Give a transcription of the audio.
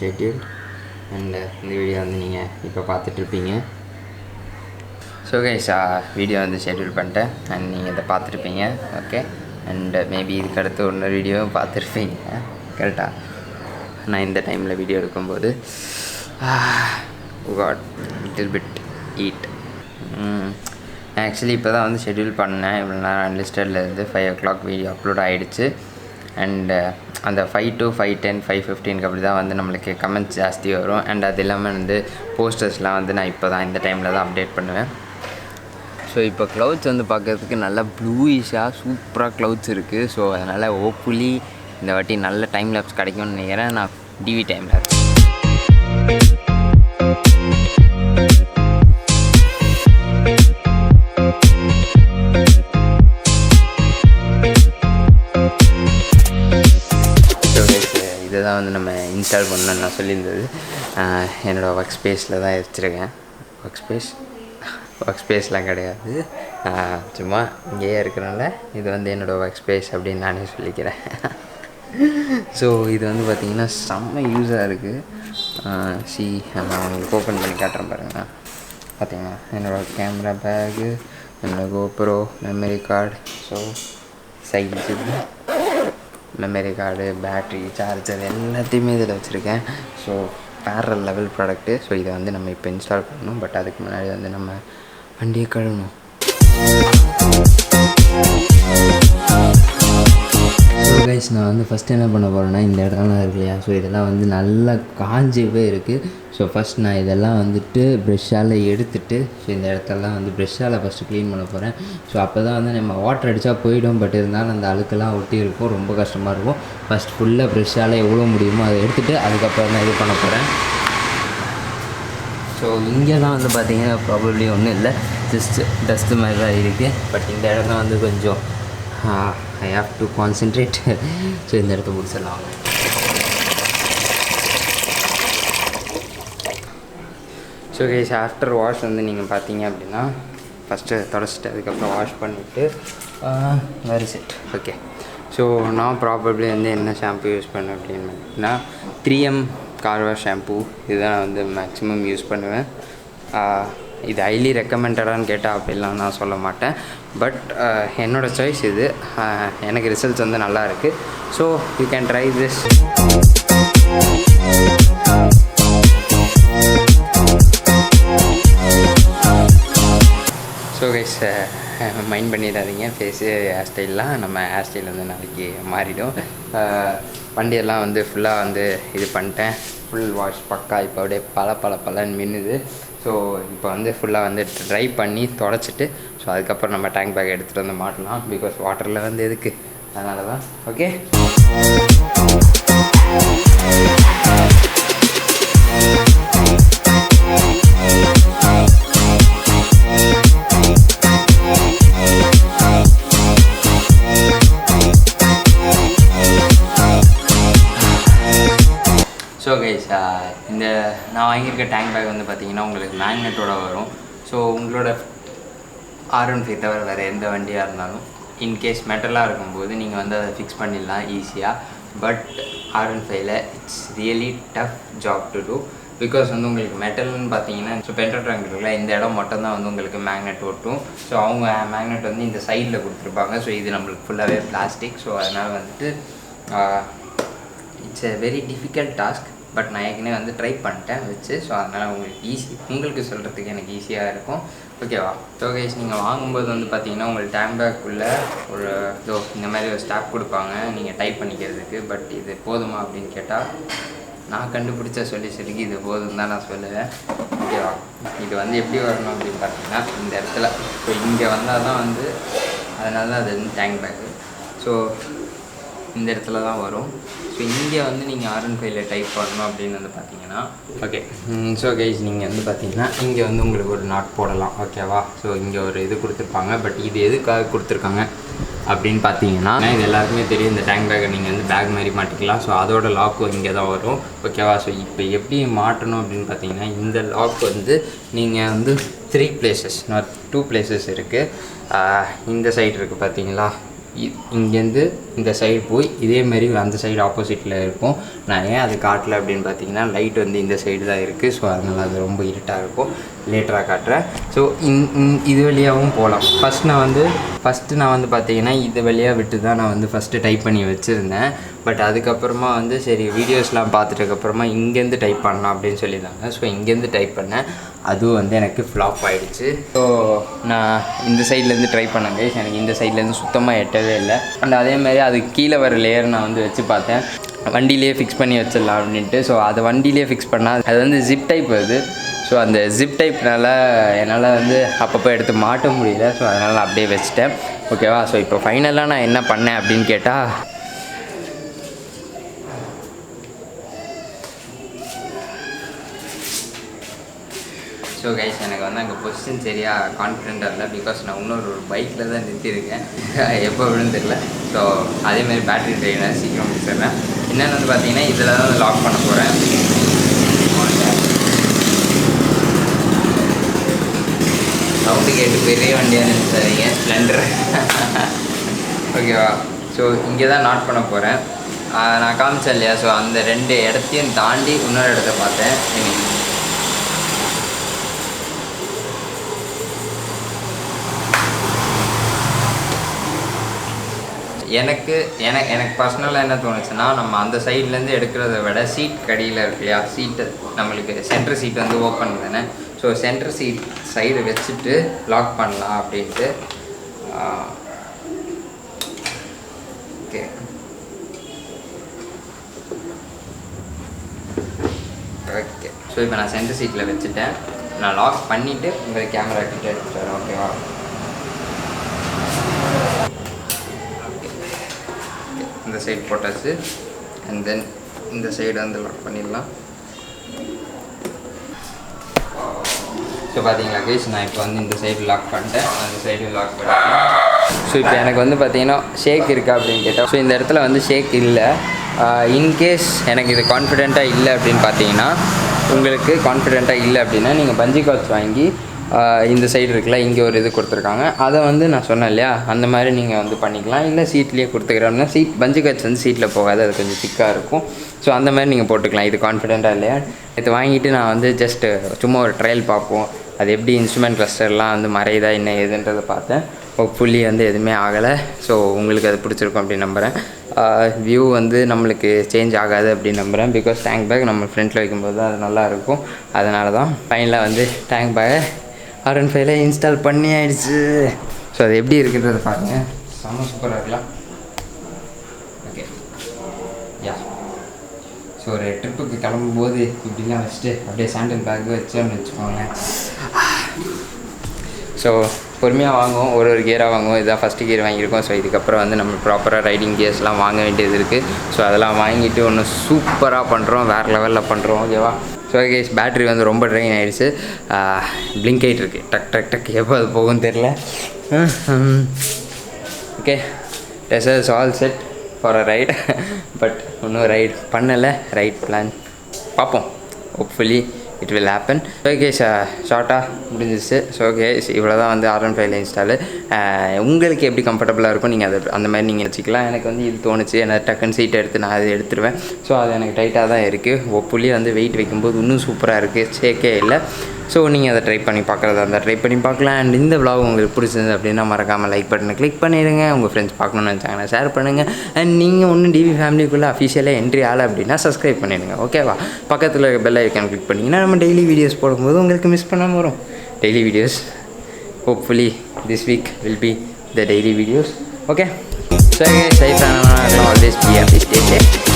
stay tuned and இந்த video வந்து நீங்கள் இப்போ பார்த்துட்ருப்பீங்க. ஸோ கைஸ் வீடியோ வந்து ஷெட்யூல் பண்ணிட்டேன் அண்ட் நீங்கள் இதை பார்த்துருப்பீங்க. ஓகே, அண்ட் மேபி இதுக்கு அடுத்து ஒன்று வீடியோவும் பார்த்துருப்பீங்க. கரெக்டாக நான் இந்த டைமில் வீடியோ எடுக்கும்போது got little bit eat. Actually இப்போ தான் வந்து ஷெட்யூல் பண்ணேன். இவ்வளோ நேரம் அன்லிஸ்டடில் இருந்து 5 o'clock வீடியோ அப்லோட் ஆகிடுச்சு. அண்டு அந்த 5 to 5:10 5:15 அப்படி தான் வந்து நம்மளுக்கு கமெண்ட்ஸ் ஜாஸ்தி வரும். அண்ட் அது இல்லாமல் வந்து போஸ்டர்ஸ்லாம் வந்து நான் இப்போ தான் இந்த டைமில் தான் அப்டேட் பண்ணுவேன். ஸோ இப்போ க்ளவுட்ஸ் வந்து பார்க்குறதுக்கு நல்லா ப்ளூயிஷாக சூப்பராக க்ளவுட்ஸ் இருக்குது. ஸோ அதனால் ஹோப்ஃபுல்லி இந்த வாட்டி நல்ல டைம் லேப்ஸ் கிடைக்கும்னு நினைக்கிறேன். நான் டிவி டைம் லேப்ஸ். இதை தான் வந்து நம்ம இன்ஸ்டால் பண்ணணும்னு நான் சொல்லியிருந்தது. என்னோடய ஒர்க் ஸ்பேஸில் தான் வச்சுருக்கேன். ஒர்க் ஸ்பேஸ்லாம் கிடையாது, சும்மா இங்கேயே இருக்கிறனால இது வந்து என்னோடய ஒர்க் ஸ்பேஸ் அப்படின்னு நானே சொல்லிக்கிறேன். ஸோ இது வந்து பார்த்திங்கன்னா செம்ம யூஸாக இருக்குது. நான் உங்களுக்கு ஓப்பன் பண்ணி காட்டுறேன் பாருங்கள். பார்த்திங்கன்னா என்னோடய கேமரா பேகு, என்னோடய GoPro, memory card, so size memory card, battery, charger எல்லாத்தையுமே இதில் வச்சுருக்கேன். ஸோ வேறு லெவல் ப்ராடக்ட்டு. ஸோ இதை வந்து நம்ம இப்போ இன்ஸ்டால் பண்ணணும். பட் அதுக்கு முன்னாடி வந்து நம்ம வண்டியை கழுவணும். ஸோ கைஸ் நான் வந்து ஃபஸ்ட்டு என்ன பண்ண போகிறேன்னா, இந்த இடம்லாம் இருக்கு இல்லையா, ஸோ இதெல்லாம் வந்து நல்லா காஞ்சிவே இருக்குது. ஸோ ஃபஸ்ட் நான் இதெல்லாம் வந்துட்டு ப்ரெஷ்ஷால் எடுத்துகிட்டு, ஸோ இந்த இடத்தெல்லாம் வந்து ப்ரெஷ்ஷால் ஃபஸ்ட்டு க்ளீன் பண்ண போகிறேன். ஸோ அப்போ தான் வந்து நம்ம வாட்டர் அடித்தா போயிடும். பட் இருந்தாலும் அந்த அழுக்கெல்லாம் ஒட்டி இருக்கும், ரொம்ப கஷ்டமாக இருக்கும். ஃபஸ்ட் ஃபுல்லாக ப்ரெஷ்ஷால் எவ்வளோ முடியுமோ அதை எடுத்துகிட்டு அதுக்கப்புறம் தான் இது பண்ண போகிறேன். ஸோ இங்கெல்லாம் வந்து பார்த்திங்கன்னா ப்ராபப்ளி ஒன்றும் இல்லை, ஜஸ்ட் டஸ்ட்டு மாதிரி தான் இருக்குது. பட் இந்த இடம் தான் வந்து கொஞ்சம் I have to concentrate. So இந்த இடத்த முடிச்சிடலாம். ஸோ கைஸ் ஆஃப்டர் வாஷ் வந்து நீங்கள் பார்த்தீங்க அப்படின்னா ஃபஸ்ட்டு தொடச்சிட்டு அதுக்கப்புறம் வாஷ் பண்ணிவிட்டு வெரி செட். ஓகே, ஸோ நான் ப்ராபப்ளி வந்து என்ன ஷாம்பு யூஸ் பண்ணேன் அப்படின்னு பார்த்தீங்கன்னா 3M கார் வாஷ் ஷாம்பு. இதுதான் நான் வந்து மேக்ஸிமம் யூஸ் பண்ணுவேன். இது ஹைலி ரெக்கமெண்டடான்னு கேட்டால் அப்படிலாம் நான் சொல்ல மாட்டேன். பட் என்னோடய சாய்ஸ் இது. எனக்கு ரிசல்ட்ஸ் வந்து நல்லா இருக்குது. So you can try this. So guys mind பண்ணிடாதீங்க, ஃபேஸு ஹேர் ஸ்டைல்லாம் நம்ம ஹேர் ஸ்டைல் வந்து நாளைக்கு மாறிடும். வண்டியெல்லாம் வந்து ஃபுல்லாக வந்து இது பண்ணிட்டேன். ஃபுல் வாஷ் பக்கா இப்போ அப்படியே பலன்னு மின்னுது. ஸோ இப்போ வந்து ஃபுல்லாக வந்து ட்ரை பண்ணி தொடச்சிட்டு ஸோ அதுக்கப்புறம் நம்ம டேங்க் பேக் எடுத்துகிட்டு வந்து மாட்டலாம். பிகாஸ் வாட்டரில் வந்து எதுக்கு, அதனால தான். ஓகே, ஸோ கைஸ் இந்த நான் வாங்கியிருக்க டேங்க் பேக் வந்து பார்த்திங்கன்னா உங்களுக்கு மேக்னெட்டோட வரும். ஸோ உங்களோட R15 தவிர வேறு எந்த வண்டியாக இருந்தாலும் இன்கேஸ் மெட்டலாக இருக்கும்போது நீங்கள் வந்து அதை ஃபிக்ஸ் பண்ணிடலாம் ஈஸியாக. பட் R15ல் it's really tough job to do. Because வந்து உங்களுக்கு மெட்டல்னு பார்த்தீங்கன்னா ஸோ பென்ட்ரோட்ராங்கில் இந்த இடம் மட்டும்தான் வந்து உங்களுக்கு மேக்னெட் ஒட்டும். ஸோ அவங்க மேக்னெட் வந்து இந்த சைடில் கொடுத்துருப்பாங்க. ஸோ இது நம்மளுக்கு ஃபுல்லாகவே பிளாஸ்டிக். ஸோ அதனால் வந்துட்டு it's a very difficult task. But நான் ஏற்கனவே வந்து ட்ரை பண்ணிட்டேன் வச்சு. ஸோ அதனால் உங்களுக்கு சொல்கிறதுக்கு எனக்கு ஈஸியாக இருக்கும். ஓகேவா? ஸோ கைஸ் நீங்கள் வாங்கும்போது வந்து பார்த்தீங்கன்னா உங்களுக்கு டேங்க் பேக்குள்ளே ஒரு இந்த மாதிரி ஒரு ஸ்டாப் கொடுப்பாங்க நீங்கள் டைப் பண்ணிக்கிறதுக்கு. பட் இது போதுமா அப்படின்னு கேட்டால் நான் கண்டுபிடிச்ச சொல்யூஷனுக்கு இது போதும் தான் நான் சொல்லுவேன். ஓகேவா? இது வந்து எப்படி வரணும் அப்படின்னு பார்த்தீங்கன்னா இந்த இடத்துல ஸோ இங்கே வந்தால் தான் வந்து அதனால தான் அது வந்து டேங்க் பேக்கு. ஸோ இந்த இடத்துல தான் வரும். ஸோ இங்கே வந்து நீங்கள் R15ல் டைப் பண்ணணும் அப்படின்னு வந்து பார்த்தீங்கன்னா ஓகே. ஸோ கைஸ் நீங்கள் வந்து பார்த்தீங்கன்னா இங்கே வந்து உங்களுக்கு ஒரு நாட் போடலாம். ஓகேவா? ஸோ இங்கே ஒரு இது கொடுத்துருப்பாங்க. பட் இது எதுக்காக கொடுத்துருக்காங்க அப்படின்னு பார்த்தீங்கன்னா இது எல்லாருக்குமே தெரியும். இந்த டேங்க் பேக்கை நீங்கள் வந்து பேக் மாதிரி மாட்டிக்கலாம். ஸோ அதோட லாக்கும் இங்கே தான் வரும். ஓகேவா? ஸோ இப்போ எப்படி மாட்டணும் அப்படின்னு பார்த்தீங்கன்னா இந்த லாக் வந்து நீங்கள் வந்து 3 places, not 2 places இருக்குது. இந்த சைடு இருக்குது பார்த்தீங்களா, இங்கேருந்து இந்த சைடு போய் இதேமாரி அந்த சைடு ஆப்போசிட்டில் இருக்கும். நான் ஏன் அது காட்டல அப்படின்னு பார்த்தீங்கன்னா லைட் வந்து இந்த சைடு தான் இருக்குது. ஸோ அதனால் அது ரொம்ப இருட்டாக இருக்கும். லேட்டராக காட்டுறேன். ஸோ இது வழியாகவும் போகலாம். ஃபஸ்ட்டு நான் வந்து பார்த்தீங்கன்னா இது வழியாக விட்டு தான் நான் வந்து ஃபஸ்ட்டு டைப் பண்ணி வச்சுருந்தேன். பட் அதுக்கப்புறமா வந்து சரி வீடியோஸ்லாம் பார்த்துட்டதுக்கப்புறமா இங்கேருந்து டைப் பண்ணலாம் அப்படின்னு சொல்லியிருந்தாங்க. ஸோ இங்கேருந்து டைப் பண்ணேன். அதுவும் வந்து எனக்கு ஃப்ளாப் ஆகிடுச்சு. ஸோ நான் இந்த சைட்லேருந்து ட்ரை பண்ணேங்க. எனக்கு இந்த சைட்லேருந்து சுத்தமாக எட்டவே இல்லை. அண்ட் அதேமாதிரி அதுக்கு கீழே வர லேயர் நான் வந்து வச்சு பார்த்தேன். வண்டியிலே ஃபிக்ஸ் பண்ணி வச்சிடலாம் அப்படின்ட்டு. ஸோ அதை வண்டியிலே ஃபிக்ஸ் பண்ணால் அது வந்து ஜிப் டைப் அது. ஸோ அந்த ஜிப் டைப்னால என்னால் வந்து அப்பப்போ எடுத்து மாட்ட முடியல. ஸோ அதனால் அப்படியே வச்சுட்டேன். ஓகேவா. ஸோ இப்போ ஃபைனலாக நான் என்ன பண்ணேன் அப்படின்னு கேட்டால் ஸோ கைஸ் எனக்கு வந்து அங்கே பொசிஷன் சரியாக கான்ஃபிடென்ட்டாக இல்லை. பிகாஸ் நான் இன்னொரு பைக்கில் தான் நிறுத்தியிருக்கேன். எப்போ விழுந்து தெரியல. ஸோ அதேமாதிரி பேட்டரி ட்ரெயினை சீக்கிரம் முடிச்சிடுறேன். என்னென்னு வந்து பார்த்தீங்கன்னா இதில் தான் வந்து லாக் பண்ண போகிறேன். சவுண்டு கேட்டு பெரிய வண்டியாக நினைச்சாதீங்க, ஸ்ப்ளெண்டர். ஓகேவா. ஸோ இங்கே தான் நாட் பண்ண போகிறேன். நான் காமிச்சேன் இல்லையா. ஸோ அந்த 2 இடத்தையும் தாண்டி இன்னொரு இடத்த பார்த்தேன். எனக்கு பர்சனலாக என்ன தோணுச்சுன்னா நம்ம அந்த சைட்லேருந்து எடுக்கிறத விட சீட் கடியில் இருக்கு இல்லையா. சீட்டு நம்மளுக்கு சென்ட்ரு சீட் வந்து ஓப்பன் தானே. ஸோ சென்ட்ரு சீட் சைடு வச்சுட்டு லாக் பண்ணலாம் அப்படின்ட்டு. Okay okay. ஸோ இப்போ நான் சென்ட்ரு சீட்டில் வச்சுட்டேன். நான் லாக் பண்ணிவிட்டு உங்கள் கேமரா கிட்ட எடுத்துட்டு வரேன். ஓகேவா. இந்த சைடு போட்டாச்சு. அண்ட் தென் இந்த சைடு வந்து லாக் பண்ணிடலாம். ஸோ பார்த்தீங்களா கைஸ், நான் இப்போ வந்து இந்த சைடு லாக் பண்ணிட்டேன். அந்த சைடு லாக் பண்ணிட்டேன். ஸோ இப்போ எனக்கு வந்து பார்த்தீங்கன்னா ஷேக் இருக்கா அப்படின்னு கேட்டால், ஸோ இந்த இடத்துல வந்து ஷேக் இல்லை. இன்கேஸ் எனக்கு இது கான்ஃபிடெண்ட்டாக இல்லை அப்படின்னு பார்த்தீங்கன்னா, உங்களுக்கு கான்ஃபிடெண்ட்டாக இல்லை அப்படின்னா நீங்கள் பஞ்சி கார்ட்ஸ் வாங்கி இந்த சைடு இருக்குல்ல, இங்கே ஒரு இது கொடுத்துருக்காங்க. அதை வந்து நான் சொன்னேன் இல்லையா, அந்த மாதிரி நீங்கள் வந்து பண்ணிக்கலாம். இல்லை சீட்லேயே கொடுத்துக்கிறோம்னா சீட் பஞ்சு கட்ஸ் வந்து சீட்டில் போகாது, அது கொஞ்சம் திக்காக இருக்கும். ஸோ அந்த மாதிரி நீங்கள் போட்டுக்கலாம். இது கான்ஃபிடெண்ட்டாக இல்லையா. இது வாங்கிட்டு நான் வந்து ஜஸ்ட்டு சும்மா ஒரு ட்ரையல் பார்ப்போம், அது எப்படி இன்ஸ்ட்ருமெண்ட் கிளஸ்டர்லாம் வந்து மறையுதா என்ன ஏதுன்றதை பார்த்தேன். ஹோப்ஃபுல்லி வந்து எதுவுமே ஆகலை. ஸோ உங்களுக்கு அது பிடிச்சிருக்கும் அப்படின்னு நம்புகிறேன். வியூ வந்து நம்மளுக்கு சேஞ்ச் ஆகாது அப்படின்னு நம்புகிறேன். பிகாஸ் டேங்க் பேக் நம்ம ஃப்ரண்ட்டில் வைக்கும்போது தான் அது நல்லாயிருக்கும். அதனால தான் ஃபைனலாக வந்து டேங்க் பேக்கை R15ல இன்ஸ்டால் பண்ணி ஆயிடுச்சு. ஸோ அது எப்படி இருக்குன்றதை பாருங்கள். செம்ம சூப்பராக இருக்கலாம். Okay yeah. ஸோ ஒரு ட்ரிப்புக்கு கிளம்பும்போது இப்படிலாம் வச்சுட்டு அப்படியே சாண்டில் பேக் வச்சோன்னு வச்சுக்கோங்க. ஸோ பொறுமையாக வாங்குவோம், ஒரு கியராக வாங்குவோம். இதுதான் ஃபஸ்ட்டு கியர் வாங்கியிருக்கோம். ஸோ இதுக்கப்புறம் வந்து நம்ம ப்ராப்பராக ரைடிங் கியர்ஸ்லாம் வாங்க வேண்டியது இருக்குது. ஸோ அதெல்லாம் வாங்கிட்டு ஒன்று சூப்பராக பண்ணுறோம், வேறு லெவலில் பண்ணுறோம். ஓகேவா. ஸோ கேஸ் பேட்ரி வந்து ரொம்ப ட்ரெயின் ஆகிடுச்சு. பிளிங்க் ஆகிட்டு இருக்குது. டக் டக் டக் எப்போ அது போகும்னு தெரில. Okay, this is all set for a ride. But இன்னும் ரைட் பண்ணலை. ரைட் பிளான் பார்ப்போம். Hopefully it will happen. Okay ஷார்ட்டாக முடிஞ்சிச்சு. ஸோ ஓகே, இவ்வளோ தான் வந்து R15ல இன்ஸ்டாலு. உங்களுக்கு எப்படி கம்ஃபர்டபுளாக இருக்கும் நீங்கள் அதை அந்த மாதிரி நீங்கள் வச்சுக்கலாம். எனக்கு வந்து இது தோணுச்சு. எனக்கு டக்குன்னு சீட் எடுத்து நான் அதை எடுத்துருவேன். ஸோ அது எனக்கு டைட்டாக தான் இருக்குது. ஹோப்ஃபுல்லி வந்து வெயிட் வைக்கும்போது இன்னும் சூப்பராக இருக்குது, ஷேக்கே இல்லை. ஸோ நீங்கள் அதை ட்ரை பண்ணி பார்க்குறதா இருந்தால் ட்ரை பண்ணி பார்க்கலாம். அண்ட் இந்த vlog உங்களுக்கு பிடிச்சிருந்தது அப்படின்னா மறக்காமல் லைக் பட்டனை கிளிக் பண்ணிடுங்க. உங்கள் ஃப்ரெண்ட்ஸ் பார்க்கணுன்னு நினச்சாங்கன்னா ஷேர் பண்ணுங்கள். அண்ட் நீங்கள் ஒன்றும் டிவி ஃபேமிலிக்குள்ளே அஃபிஷியலாக என்ட்ரி ஆகலை அப்படின்னா சப்ஸ்கிரைப் பண்ணிடுங்க. ஓகேவா. பக்கத்தில் இருக்க பெல் ஐக்கான் கிளிக் பண்ணிங்கன்னா நம்ம டெய்லி வீடியோஸ் போடும்போது உங்களுக்கு மிஸ் பண்ணாமல் வரும். Daily videos hopefully this week will be the daily videos. Okay, சரி, always be happy, stay safe.